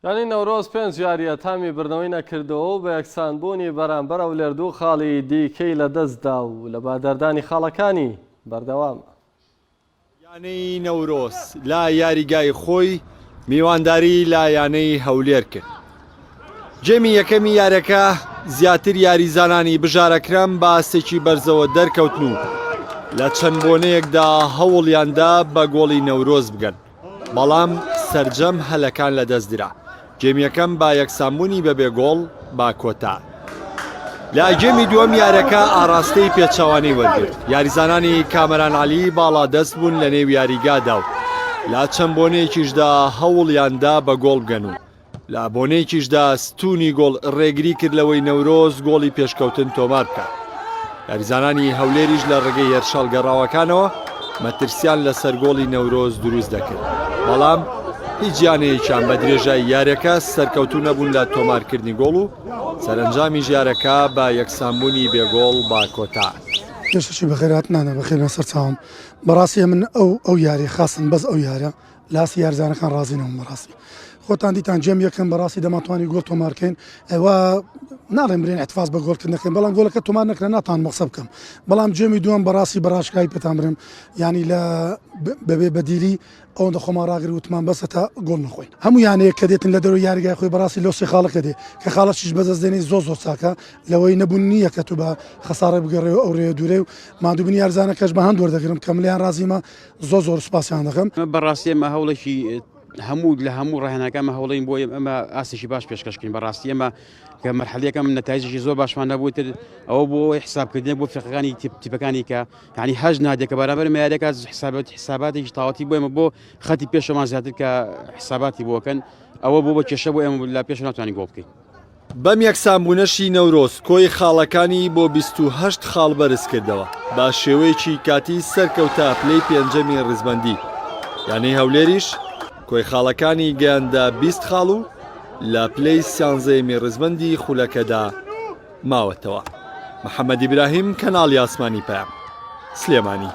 یانی نەورۆز پێنج یاریە تامی بردنەوەی نەکردەوە و بە یەکسانبوونی بەرامبەر ئەو لێردوو خاڵی دیکەی لەدەستدا و لە بادەردانی خاڵەکانی بەردەوام. یانەی نەورۆز لا یاریگای خۆی میوانداری لایانەی هەولێر کرد. جێمی یەکەمی یارەکە زیاتر یاریزانانی بژارەکرام باسێکی بەرزەوە دەرکەوتن و لە چەند بۆنەیەکدا هەوڵیاندا بە گۆڵی نەورۆز بگەن، بەڵام سەرجەم هەلەکان لەدەستدرا. جێمیەکەم با یەکسانبوونی بەبێ گۆڵ با کۆتا. لە جێمی دووەم یارەکە ئاراستەی پێچەوانەی وەرگرت. یاریزانانی کامەران عەلی باڵا دەست بوون لە نێو یاریگادا و لە چەند بۆنەیەکیشدا هەوڵیاندا بە گۆڵ بگەن و لە بۆنەیەکیشدا ستونی گۆڵ ڕێگری کرد لەوەی نەورۆز گۆڵی پێشکەوتن تۆمار بکات. یاریزانانی هەولێریش لە ڕێگەی هێرشەڵگەڕاوەکانەوە مەترسیان لەسەر گۆڵی نەورۆز دروست دەکرد، بەڵام هیچ جیانەیەکیان بە درێژای یارەکە سەرکەوتوو نەبوون لە تۆمارکردنی گۆڵ و سەرنجامی ژارەکە بە یەکسانبوونی بێگۆڵ با کۆتا. پێشەشی بەخێرات نانە بەخێر لەسەر چاوم. بەڕاستی من ئەو یاری خاستن بەس ئەو یارە لاسی یارزانەکان ڕازینەوە. بەڕاستی خۆتان دیتان جێم یەکەم بەڕاستی دەماتوانی گۆڵ تۆمارکەین، ئەوە ناڵێن برێن ئەتفاز بە گۆڵکردنەکەن، بەڵام گۆڵەکە تۆمار نەکرا ناتان مەقسە بکەم، بەڵام جێمی دووەم بەڕاستی بەڕاشکایی پێتان برم، ینی لە بەبێ بەدیلی ئەوەندە خۆمان ڕاگری وتمان بەسە تا گۆڵ نخۆین. هەموو یانەیە کە دێتن لە دەرەوەی یاریگای خۆی بەڕاستی لەو سێ خاڵەکە دێ کە خاڵەشیش بەدەست دێنی زۆر چاکە لەوەی نەبوون نییە کە تو بە خەسارە بگەڕێەوە ئەو ڕێ دوورێ و مادووبنی یارزانەکەش بە هەند وەردەگرم کە ملیان ڕازیمە زۆر سوپاسیان دەکەم. بەڕاستی ئەمە هەوڵێکی هەموو لە هەموو ڕاهێنەکەمە هەوڵین بۆ ئەمە ئاسیشی باش پێشکەشکردین. بەڕاستی ئەمە کە مەرحەلەکەم نەتایجێکی زۆر باشمان نەبووتر ئەوە بۆ حسابکردن بۆ فقەکانی تیپەکانی کە یعنی هەژ نادێت کە بەرامبەر مەیارەکە حساباتێکی تاواتی بۆ ئێمە بۆ خەتی پێشەمان زیاتر کە حساباتی بۆکەن ئەوە بۆ کێشە بۆ ئێمە لە پێش ناتوانین گۆڵ بکەین. بەم یەکسانبوونەشی نەورۆز کۆی خاڵەکانی بۆ 28 خاڵ بەرز کردەوە با شێوەیەکی کاتی سەرکەوتا پلەی پێنجەمی ڕزبەندی. یانەی هەولێریش کۆی خاڵەکانی گەیاندا 20 خاڵ و لە پلەی سیانزەیەمی ڕزبەندی خولەکەدا ماوەتەوە. محەممەد ئیبراهیم کەناڵی ئاسمانی پەیام سلێمانی.